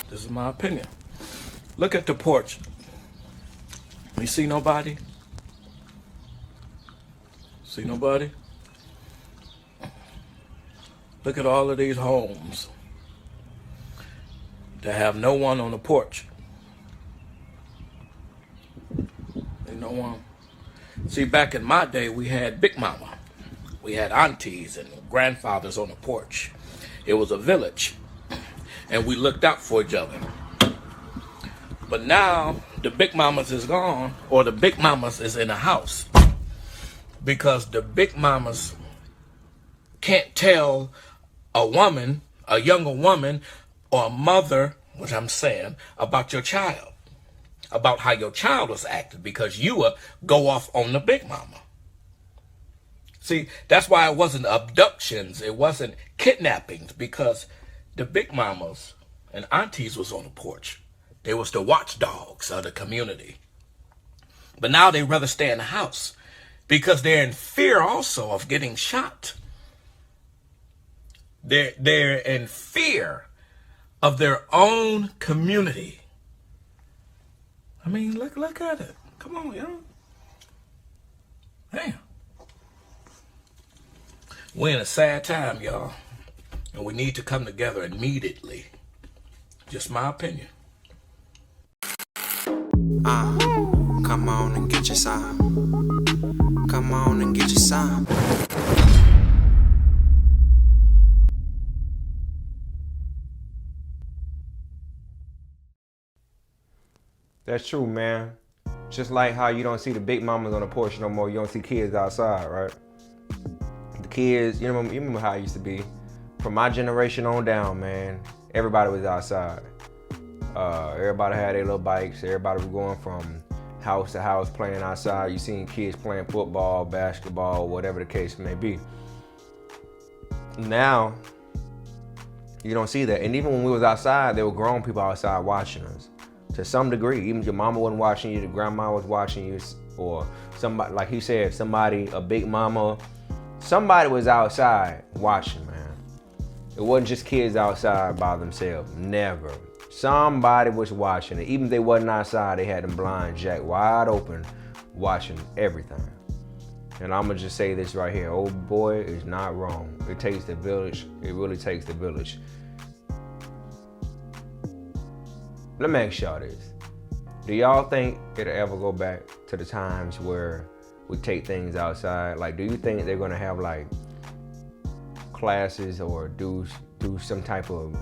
This is my opinion. Look at the porch. You see nobody? See nobody? Look at all of these homes that have no one on the porch. Ain't no one. See, back in my day, we had Big Mama. We had aunties and grandfathers on the porch. It was a village, and we looked out for each other. But now, the Big Mamas is gone, or the Big Mamas is in the house, because the Big Mamas can't tell a woman, a younger woman, or a mother, which I'm saying, about your child, about how your child was acting, because you will go off on the Big Mama. See, that's why it wasn't abductions, it wasn't kidnappings, because the Big Mamas and aunties was on the porch. They was the watchdogs of the community. But now they rather stay in the house because they're in fear also of getting shot. They're in fear of their own community. I mean, look at it. Come on, y'all. Damn. We're in a sad time, y'all. And we need to come together immediately. Just my opinion. Come on and get your sign. Come on and get your sign. That's true, man. Just like how you don't see the big mamas on the porch no more, you don't see kids outside, right? The kids, you remember how it used to be. From my generation on down, man, everybody was outside. Everybody had their little bikes. Everybody was going from house to house playing outside. You seen kids playing football, basketball, whatever the case may be. Now, you don't see that. And even when we was outside, there were grown people outside watching us. To some degree, even your mama wasn't watching you, the grandma was watching you, or somebody, like he said, somebody, a big mama, somebody was outside watching, man. It wasn't just kids outside by themselves, never. Somebody was watching it. Even if they wasn't outside, they had them blinds jacked wide open, watching everything. And I'm gonna just say this right here, old boy is not wrong. It takes the village, it really takes the village. Let me ask y'all this. Do y'all think it'll ever go back to the times where we take things outside? Like, do you think they're gonna have like classes or do some type of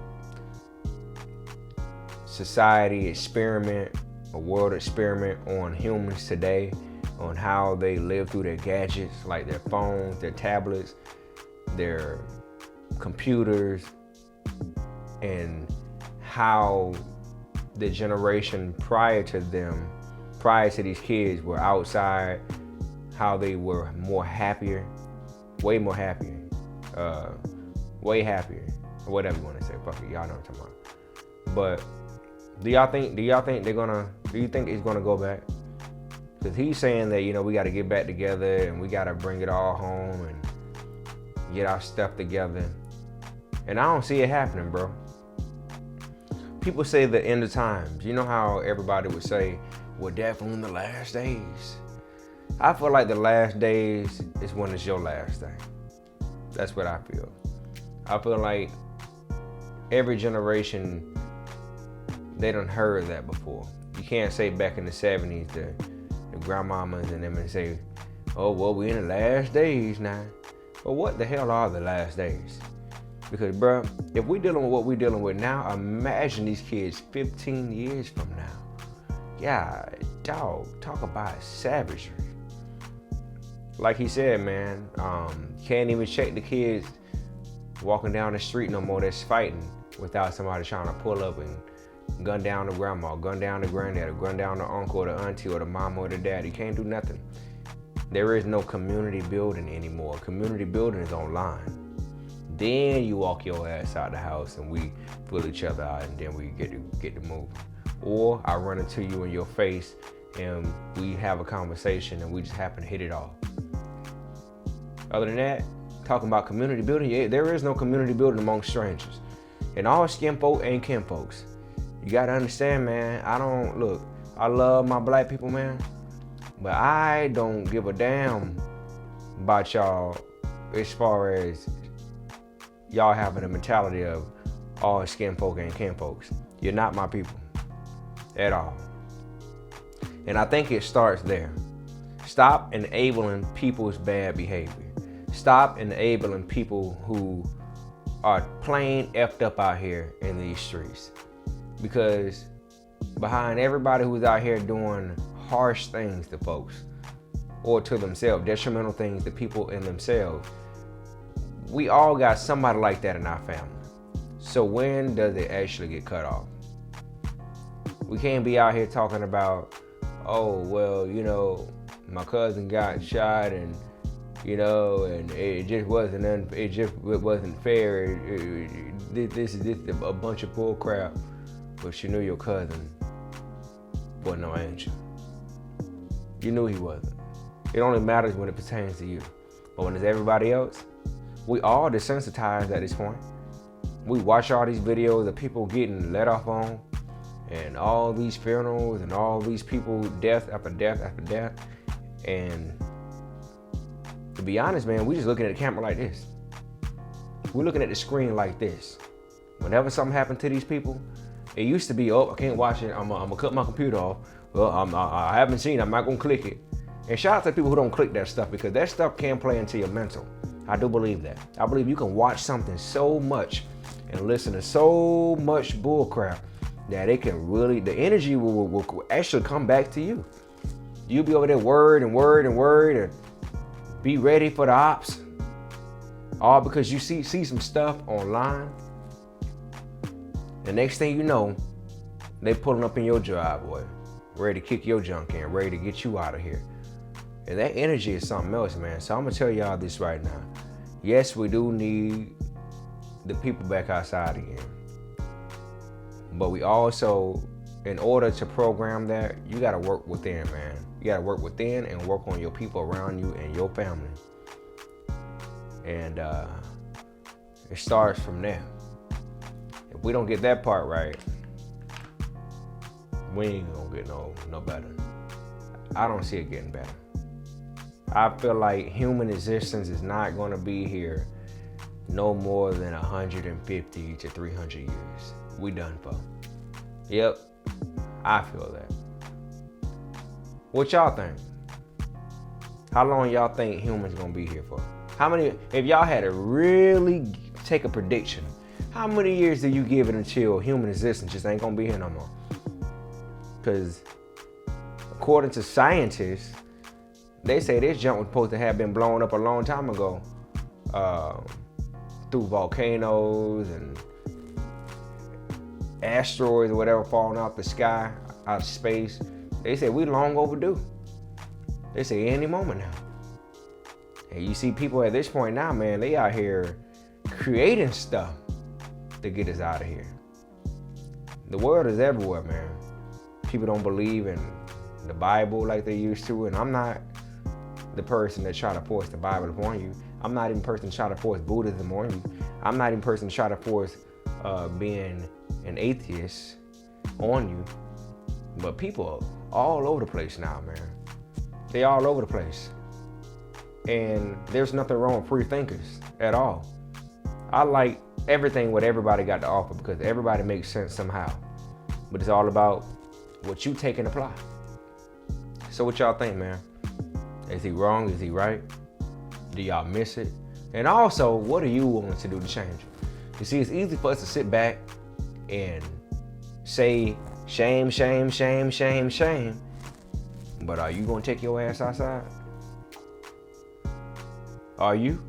society experiment, a world experiment on humans today, on how they live through their gadgets, like their phones, their tablets, their computers, and how the generation prior to them, prior to these kids, were outside, how they were more happier, way more happier, way happier, or whatever you want to say. Fuck it, y'all know what I'm talking about. But do you think it's gonna go back? Because he's saying that, you know, we got to get back together and we got to bring it all home and get our stuff together. And I don't see it happening, bro. People say the end of times. You know how everybody would say, we're definitely in the last days. I feel like the last days is when it's your last day. That's what I feel. I feel like every generation, they done heard that before. You can't say back in the 70s, the grandmamas and them, and say, oh, well, we're in the last days now. But what the hell are the last days? Because, bro, if we're dealing with what we're dealing with now, imagine these kids 15 years from now. Yeah, dog, talk about savagery. Like he said, man, can't even check the kids walking down the street no more that's fighting without somebody trying to pull up and gun down the grandma, gun down the granddad, or gun down the uncle or the auntie or the mama or the daddy. Can't do nothing. There is no community building anymore. Community building is online. Then you walk your ass out the house and we fill each other out, and then we get to moving. Or I run into you in your face and we have a conversation and we just happen to hit it off. Other than that, talking about community building, yeah, there is no community building among strangers. And all skin folk ain't kin folks. You gotta understand, man. I love my black people, man, but I don't give a damn about y'all as far as y'all having a mentality of all skin folk and kin folks. You're not my people at all. And I think it starts there. Stop enabling people's bad behavior. Stop enabling people who are plain effed up out here in these streets. Because behind everybody who's out here doing harsh things to folks or to themselves, detrimental things to people in themselves, we all got somebody like that in our family. So when does it actually get cut off? We can't be out here talking about, oh, well, you know, my cousin got shot and, you know, and it just wasn't fair. This is a bunch of bull crap. But you knew your cousin wasn't no angel. You knew he wasn't. It only matters when it pertains to you. But when it's everybody else, we all desensitized at this point. We watch all these videos of people getting let off on, and all these funerals and all these people, death after death after death. And to be honest, man, we just looking at the camera like this. We're looking at the screen like this. Whenever something happened to these people, it used to be, oh, I can't watch it. I'm gonna cut my computer off. Well, I haven't seen it. I'm not gonna click it. And shout out to people who don't click that stuff, because that stuff can play into your mental. I do believe that. I believe you can watch something so much and listen to so much bull crap that it can really, the energy will actually come back to you. You'll be over there worried and be ready for the ops. All because you see some stuff online. The next thing you know, they pulling up in your driveway, ready to kick your junk in, ready to get you out of here. And that energy is something else, man. So I'm gonna tell y'all this right now. Yes, we do need the people back outside again. But we also, in order to program that, you gotta work within, man. You gotta work within and work on your people around you and your family. And it starts from there. If we don't get that part right, we ain't gonna get no better. I don't see it getting better. I feel like human existence is not gonna be here no more than 150 to 300 years. We done for. Yep, I feel that. What y'all think? How long y'all think humans gonna be here for? How many, if y'all had to really take a prediction, how many years do you give it until human existence just ain't gonna be here no more? Because according to scientists, they say this junk was supposed to have been blown up a long time ago through volcanoes and asteroids or whatever falling out the sky, out of space. They say we long overdue. They say any moment now. And you see people at this point now, man, they out here creating stuff to get us out of here. The world is everywhere, man. People don't believe in the Bible like they used to, and I'm not the person that try to force the Bible upon you. I'm not even the person to try to force Buddhism on you. I'm not even the person to try to force being an atheist on you. But people are all over the place now, man. They all over the place. And there's nothing wrong with free thinkers at all. I like everything what everybody got to offer because everybody makes sense somehow. But it's all about what you take and apply. So what y'all think, man? Is he wrong? Is he right? Do y'all miss it? And also, what are you willing to do to change it? You see, it's easy for us to sit back and say, shame, shame, shame, shame, shame. But are you gonna take your ass outside? Are you?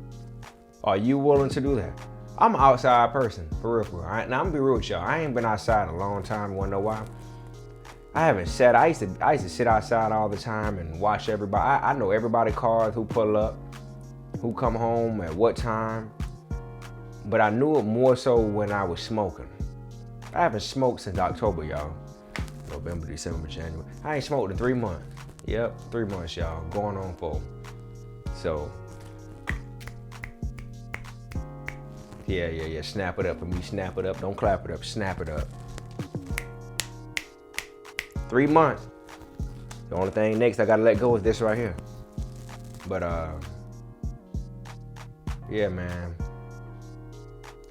Are you willing to do that? I'm an outside person, for real. Now, I'm gonna be real with y'all. I ain't been outside in a long time. You wanna know why? I haven't sat. I used to sit outside all the time and watch everybody. I know everybody cars who pull up, who come home at what time. But I knew it more so when I was smoking. I haven't smoked since October, y'all. November, December, January. I ain't smoked in 3 months. Yep, 3 months, y'all. Going on 4. So, yeah. Snap it up for me. Snap it up. Don't clap it up. Snap it up. 3 months. The only thing next I gotta let go is this right here. But yeah, man.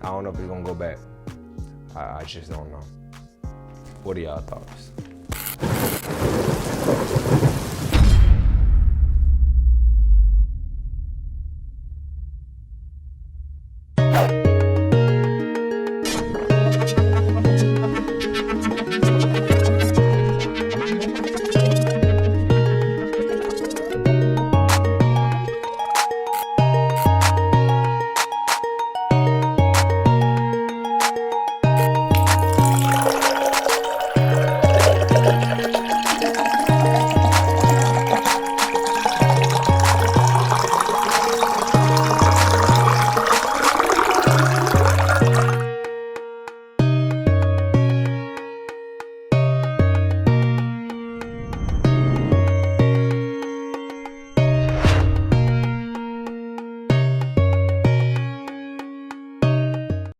I don't know if it's gonna go back. I just don't know. What are y'all thoughts?